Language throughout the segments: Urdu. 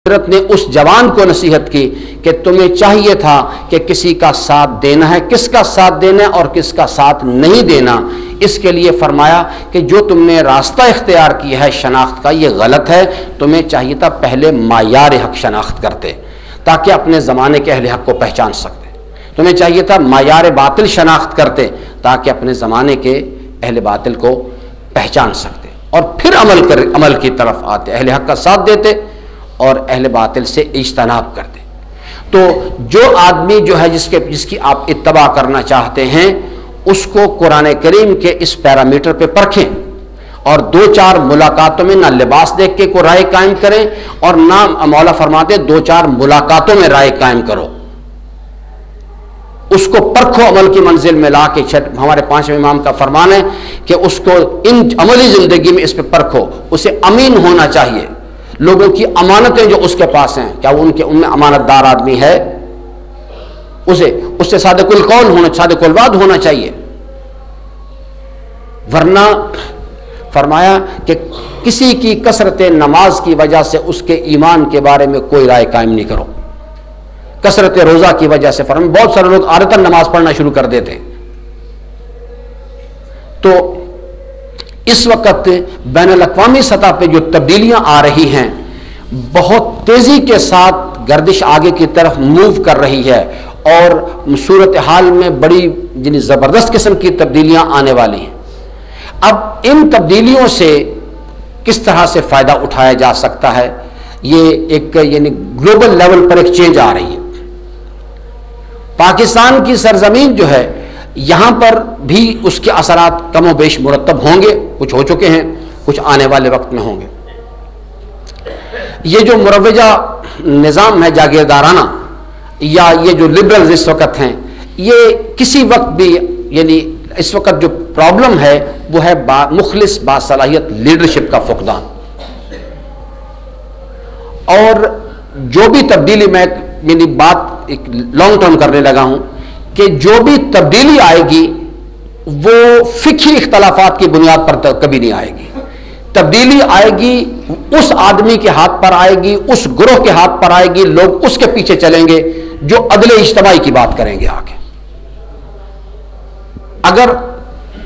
حضرت نے اس جوان کو نصیحت کی کہ تمہیں چاہیے تھا کہ کسی کا ساتھ دینا ہے، کس کا ساتھ دینا ہے اور کس کا ساتھ نہیں دینا، اس کے لیے فرمایا کہ جو تم نے راستہ اختیار کیا ہے شناخت کا یہ غلط ہے، تمہیں چاہیے تھا پہلے معیار حق شناخت کرتے تاکہ اپنے زمانے کے اہل حق کو پہچان سکتے، تمہیں چاہیے تھا معیار باطل شناخت کرتے تاکہ اپنے زمانے کے اہل باطل کو پہچان سکتے، اور پھر عمل کی طرف آتے، اہل حق کا ساتھ دیتے اور اہل باطل سے اجتناب کرتے۔ تو جو آدمی جو ہے جس کی آپ اتباع کرنا چاہتے ہیں اس کو قرآن کریم کے اس پیرامیٹر پہ پرکھیں، اور دو چار ملاقاتوں میں نہ لباس دیکھ کے کوئی رائے قائم کریں اور نہ مولا فرماتے دو چار ملاقاتوں میں رائے قائم کرو، اس کو پرکھو، عمل کی منزل میں لا کے۔ ہمارے پانچویں امام کا فرمان ہے کہ اس کو ان عملی زندگی میں اس پہ پرکھو، اسے امین ہونا چاہیے، لوگوں کی امانتیں جو اس کے پاس ہیں کیا وہ ان میں امانت دار آدمی ہے، اس سے صادق القول ہونا، صادق الوعد ہونا چاہیے، ورنہ فرمایا کہ کسی کی کثرت نماز کی وجہ سے اس کے ایمان کے بارے میں کوئی رائے قائم نہیں کرو، کثرت روزہ کی وجہ سے فرمایا بہت سارے لوگ عادتاً نماز پڑھنا شروع کر دیتے ہیں۔ تو اس وقت بین الاقوامی سطح پہ جو تبدیلیاں آ رہی ہیں بہت تیزی کے ساتھ گردش آگے کی طرف موو کر رہی ہے، اور صورتحال میں بڑی زبردست قسم کی تبدیلیاں آنے والی ہیں۔ اب ان تبدیلیوں سے کس طرح سے فائدہ اٹھایا جا سکتا ہے، یہ ایک گلوبل لیول پر ایک چینج آ رہی ہے۔ پاکستان کی سرزمین جو ہے یہاں پر بھی اس کے اثرات کم و بیش مرتب ہوں گے، کچھ ہو چکے ہیں، کچھ آنے والے وقت میں ہوں گے۔ یہ جو مروجہ نظام ہے جاگیردارانہ یا یہ جو لبرلز اس وقت ہیں، یہ کسی وقت بھی اس وقت جو پرابلم ہے وہ ہے مخلص باصلاحیت لیڈرشپ کا فقدان، اور جو بھی تبدیلی میں بات ایک لانگ ٹرم کرنے لگا ہوں کہ جو بھی تبدیلی آئے گی وہ فقہی اختلافات کی بنیاد پر کبھی نہیں آئے گی، تبدیلی آئے گی اس آدمی کے ہاتھ پر آئے گی، اس گروہ کے ہاتھ پر آئے گی، لوگ اس کے پیچھے چلیں گے جو عدل اجتماعی کی بات کریں گے آگے۔ اگر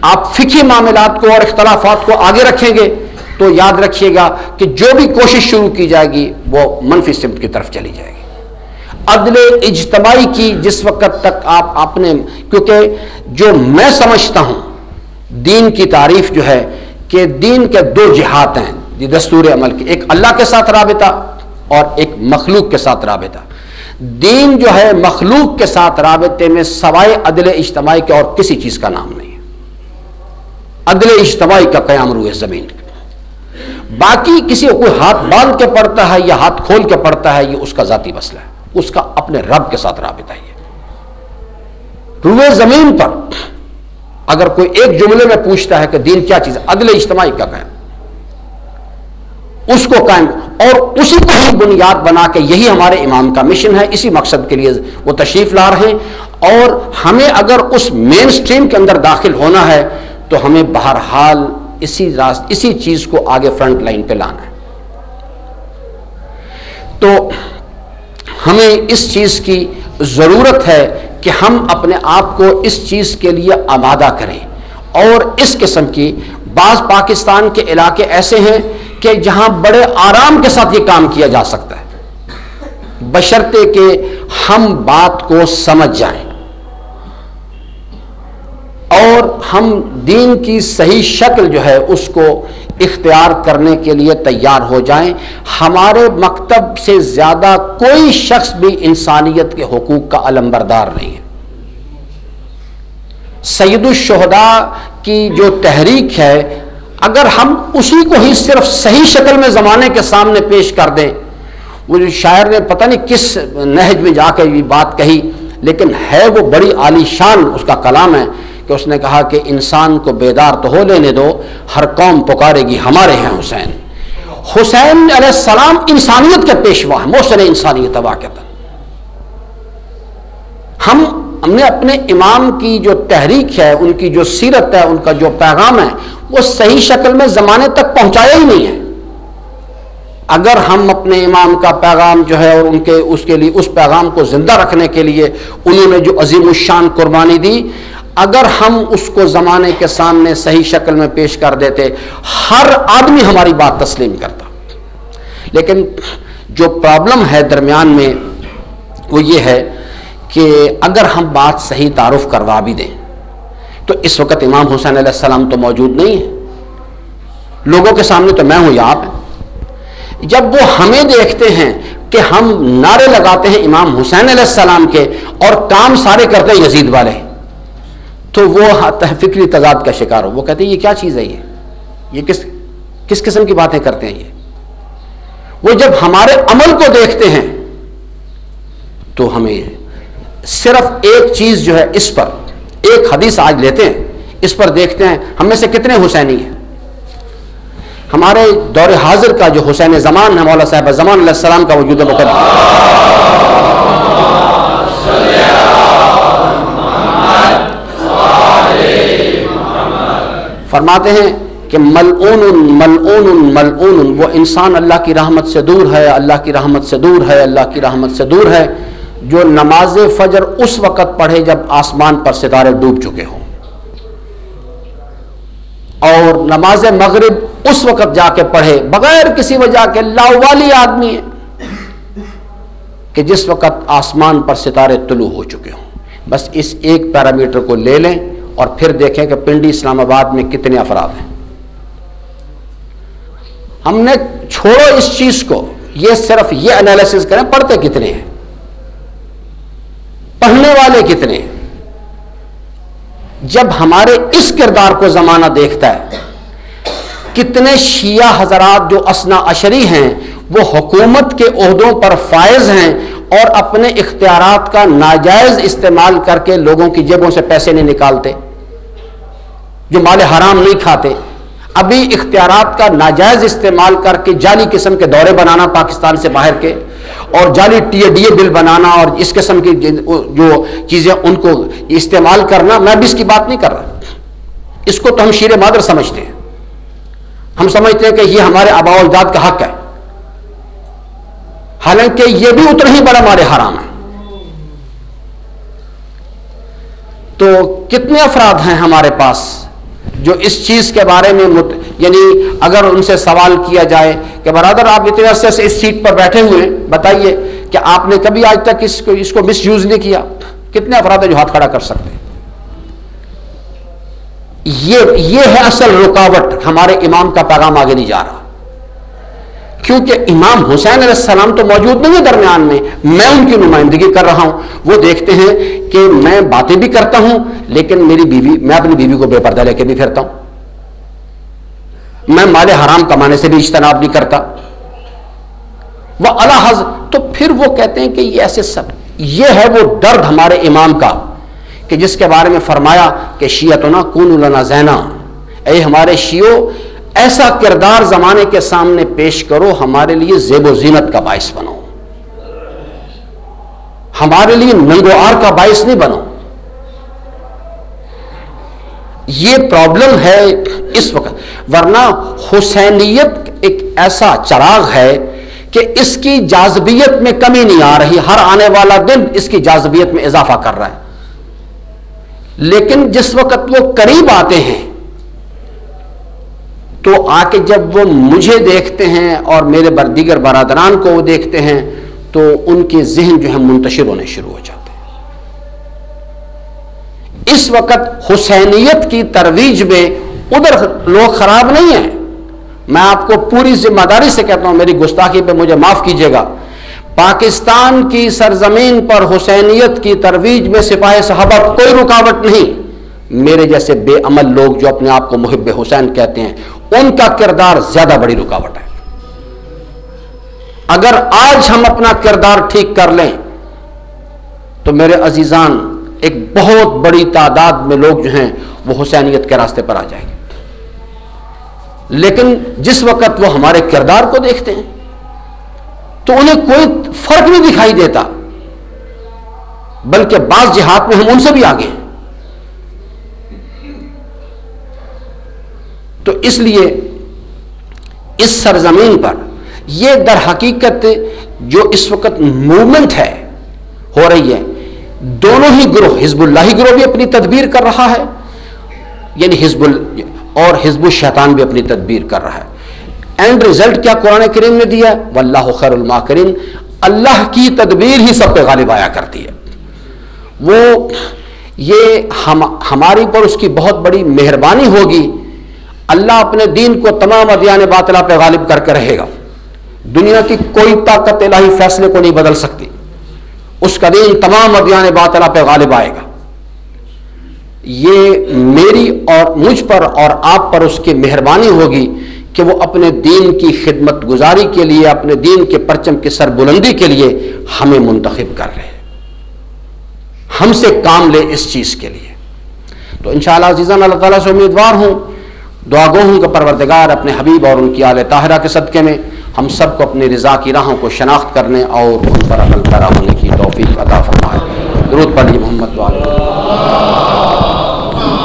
آپ فقہی معاملات کو اور اختلافات کو آگے رکھیں گے تو یاد رکھیے گا کہ جو بھی کوشش شروع کی جائے گی وہ منفی سمت کی طرف چلی جائے گی۔ عدل اجتماعی کی جس وقت تک آپ اپنے، کیونکہ جو میں سمجھتا ہوں دین کی تعریف جو ہے کہ دین کے دو جہات ہیں دستور عمل کی، ایک اللہ کے ساتھ رابطہ اور ایک مخلوق کے ساتھ رابطہ۔ دین جو ہے مخلوق کے ساتھ رابطے میں سوائے عدل اجتماعی کے اور کسی چیز کا نام نہیں ہے، عدل اجتماعی کا قیام روئے زمین۔ باقی کسی کو کوئی ہاتھ باندھ کے پڑھتا ہے یا ہاتھ کھول کے پڑھتا ہے، یہ اس کا ذاتی مسئلہ ہے، اس کا اپنے رب کے ساتھ رابطہ ہے۔ روئے زمین پر اگر کوئی ایک جملے میں پوچھتا ہے کہ دین کیا چیز ہے، عدل اجتماعی کا قیام، اس کو قائم اور اسی کو ہی بنیاد بنا کے یہی ہمارے امام کا مشن ہے، اسی مقصد کے لیے وہ تشریف لا رہے ہیں، اور ہمیں اگر اس مین سٹریم کے اندر داخل ہونا ہے تو ہمیں بہرحال اسی چیز کو آگے فرنٹ لائن پہ لانا ہے۔ تو ہمیں اس چیز کی ضرورت ہے کہ ہم اپنے آپ کو اس چیز کے لیے آمادہ کریں، اور اس قسم کی بعض پاکستان کے علاقے ایسے ہیں کہ جہاں بڑے آرام کے ساتھ یہ کام کیا جا سکتا ہے بشرطے کہ ہم بات کو سمجھ جائیں اور ہم دین کی صحیح شکل جو ہے اس کو اختیار کرنے کے لیے تیار ہو جائیں۔ ہمارے مکتب سے زیادہ کوئی شخص بھی انسانیت کے حقوق کا علمبردار نہیں ہے۔ سید الشہداء کی جو تحریک ہے، اگر ہم اسی کو ہی صرف صحیح شکل میں زمانے کے سامنے پیش کر دیں، وہ جو شاعر نے پتہ نہیں کس نہج میں جا کے یہ بات کہی، لیکن ہے وہ بڑی عالی شان اس کا کلام ہے کہ اس نے کہا کہ انسان کو بیدار تو ہو لینے دو، ہر قوم پکارے گی ہمارے ہیں حسین۔ حسین علیہ السلام انسانیت کے پیشوا ہیں، محسن انسانیت واقعتاً۔ ہم نے اپنے امام کی جو تحریک ہے، ان کی جو سیرت ہے، ان کا جو پیغام ہے، وہ صحیح شکل میں زمانے تک پہنچایا ہی نہیں ہے۔ اگر ہم اپنے امام کا پیغام جو ہے اور اس کے لیے اس پیغام کو زندہ رکھنے کے لیے انہوں نے جو عظیم الشان قربانی دی، اگر ہم اس کو زمانے کے سامنے صحیح شکل میں پیش کر دیتے، ہر آدمی ہماری بات تسلیم کرتا. لیکن جو پرابلم ہے درمیان میں وہ یہ ہے کہ اگر ہم بات صحیح تعارف کروا بھی دیں تو اس وقت امام حسین علیہ السلام تو موجود نہیں ہے. لوگوں کے سامنے تو میں ہوں یا آپ ہیں. جب وہ ہمیں دیکھتے ہیں کہ ہم نعرے لگاتے ہیں امام حسین علیہ السلام کے اور کام سارے کرتے ہیں یزید والے، تو وہ فکری تضاد کا شکار ہو. وہ کہتے ہیں یہ کیا چیز ہے، یہ کس قسم کی باتیں کرتے ہیں یہ. وہ جب ہمارے عمل کو دیکھتے ہیں تو ہمیں صرف ایک چیز جو ہے اس پر ایک حدیث آج لیتے ہیں، اس پر دیکھتے ہیں ہم میں سے کتنے حسینی ہیں. ہمارے دور حاضر کا جو حسین زمان ہے، مولا صاحب زمان علیہ السلام کا وجود مقدم فرماتے ہیں کہ ملعون ملعون ملعون، وہ انسان اللہ کی رحمت سے دور ہے، اللہ کی رحمت سے دور ہے، اللہ کی رحمت سے دور ہے جو نماز فجر اس وقت پڑھے جب آسمان پر ستارے ڈوب چکے ہوں، اور نماز مغرب اس وقت جا کے پڑھے بغیر کسی وجہ کے. لاوالی آدمی ہے کہ جس وقت آسمان پر ستارے طلوع ہو چکے ہوں. بس اس ایک پیرامیٹر کو لے لیں اور پھر دیکھیں کہ پنڈی اسلام آباد میں کتنے افراد ہیں. ہم نے چھوڑو اس چیز کو، یہ صرف یہ انالیسس کریں پڑھتے کتنے ہیں، پڑھنے والے کتنے ہیں. جب ہمارے اس کردار کو زمانہ دیکھتا ہے، کتنے شیعہ حضرات جو اثنا عشری ہیں وہ حکومت کے عہدوں پر فائز ہیں اور اپنے اختیارات کا ناجائز استعمال کر کے لوگوں کی جیبوں سے پیسے نہیں نکالتے، جو مال حرام نہیں کھاتے، ابھی اختیارات کا ناجائز استعمال کر کے جعلی قسم کے دورے بنانا پاکستان سے باہر کے، اور جعلی ٹی اے بل بنانا اور اس قسم کی جو چیزیں ان کو استعمال کرنا. میں بھی اس کی بات نہیں کر رہا، اس کو تو ہم شیر مادر سمجھتے ہیں. ہم سمجھتے ہیں کہ یہ ہمارے آباء و اجداد کا حق ہے، حالانکہ یہ بھی اتنا ہی بڑا ہمارے حرام ہے. تو کتنے افراد ہیں ہمارے پاس جو اس چیز کے بارے میں یعنی اگر ان سے سوال کیا جائے کہ برادر آپ اتنے عرصے سے اس سیٹ پر بیٹھے ہوئے ہیں، بتائیے کہ آپ نے کبھی آج تک اس کو مس یوز نہیں کیا، کتنے افراد ہیں جو ہاتھ کھڑا کر سکتے ہیں. یہ ہے اصل رکاوٹ، ہمارے امام کا پیغام آگے نہیں جا رہا کیونکہ امام حسین علیہ السلام تو موجود نہیں ہے درمیان میں ان کی نمائندگی کر رہا ہوں. وہ دیکھتے ہیں کہ میں باتیں بھی کرتا ہوں لیکن میں اپنی بیوی کو بے پردہ لے کے بھی پھرتا ہوں، میں مال حرام کمانے سے بھی اجتناب نہیں کرتا. وہ الحظ تو پھر وہ کہتے ہیں کہ یہ ایسے سب، یہ ہے وہ درد ہمارے امام کا کہ جس کے بارے میں فرمایا کہ شیعتنا کونوا لنا زینا، اے ہمارے شیعو ایسا کردار زمانے کے سامنے پیش کرو ہمارے لیے زیب و زینت کا باعث بنو، ہمارے لیے ننگو آر کا باعث نہیں بنو. یہ پرابلم ہے اس وقت. ورنہ حسینیت ایک ایسا چراغ ہے کہ اس کی جاذبیت میں کمی نہیں آ رہی، ہر آنے والا دن اس کی جاذبیت میں اضافہ کر رہا ہے. لیکن جس وقت وہ قریب آتے ہیں تو آ کے جب وہ مجھے دیکھتے ہیں اور میرے دیگر برادران کو وہ دیکھتے ہیں تو ان کے ذہن جو ہے منتشر ہونے شروع ہو جاتے ہیں. اس وقت حسینیت کی ترویج میں ادھر لوگ خراب نہیں ہیں. میں آپ کو پوری ذمہ داری سے کہتا ہوں، میری گستاخی پہ مجھے معاف کیجیے گا، پاکستان کی سرزمین پر حسینیت کی ترویج میں سپاہ صحابہ کوئی رکاوٹ نہیں. میرے جیسے بے عمل لوگ جو اپنے آپ کو محب حسین کہتے ہیں ان کا کردار زیادہ بڑی رکاوٹ ہے. اگر آج ہم اپنا کردار ٹھیک کر لیں تو میرے عزیزان ایک بہت بڑی تعداد میں لوگ جو ہیں وہ حسینیت کے راستے پر آ جائیں گے. لیکن جس وقت وہ ہمارے کردار کو دیکھتے ہیں تو انہیں کوئی فرق نہیں دکھائی دیتا، بلکہ بعض جہات میں ہم ان سے بھی آگے ہیں. تو اس لیے اس سرزمین پر یہ در حقیقت جو اس وقت موومنٹ ہے ہو رہی ہے، دونوں ہی گروہ، حزب اللہ گروہ بھی اپنی تدبیر کر رہا ہے، یعنی اور حزب الشیطان بھی اپنی تدبیر کر رہا ہے۔ اینڈ ریزلٹ کیا قرآن کریم نے دیا؟ واللہ خیر الماکرین، اللہ کی تدبیر ہی سب پہ غالب آیا کرتی ہے۔ وہ یہ ہماری پر اس کی بہت بڑی مہربانی ہوگی، اللہ اپنے دین کو تمام ادیان باطلہ پہ غالب کر کے رہے گا۔ دنیا کی کوئی طاقت الہی فیصلے کو نہیں بدل سکتی، اس کا دین تمام ادیان باطلہ پہ غالب آئے گا۔ یہ میری اور مجھ پر اور آپ پر اس کی مہربانی ہوگی کہ وہ اپنے دین کی خدمت گزاری کے لیے، اپنے دین کے پرچم کی سربلندی کے لیے ہمیں منتخب کر رہے ہیں، ہم سے کام لے اس چیز کے لیے۔ تو انشاءاللہ عزیزان اللہ تعالیٰ سے امیدوار ہوں، دعا گو ہوں کہ پروردگار اپنے حبیب اور ان کی آل طاہرہ کے صدقے میں ہم سب کو اپنی رضا کی راہوں کو شناخت کرنے اور ان پر عمل پیرا ہونے کی توفیق عطا فرمائے۔ درود پڑھیے محمد وعلیہ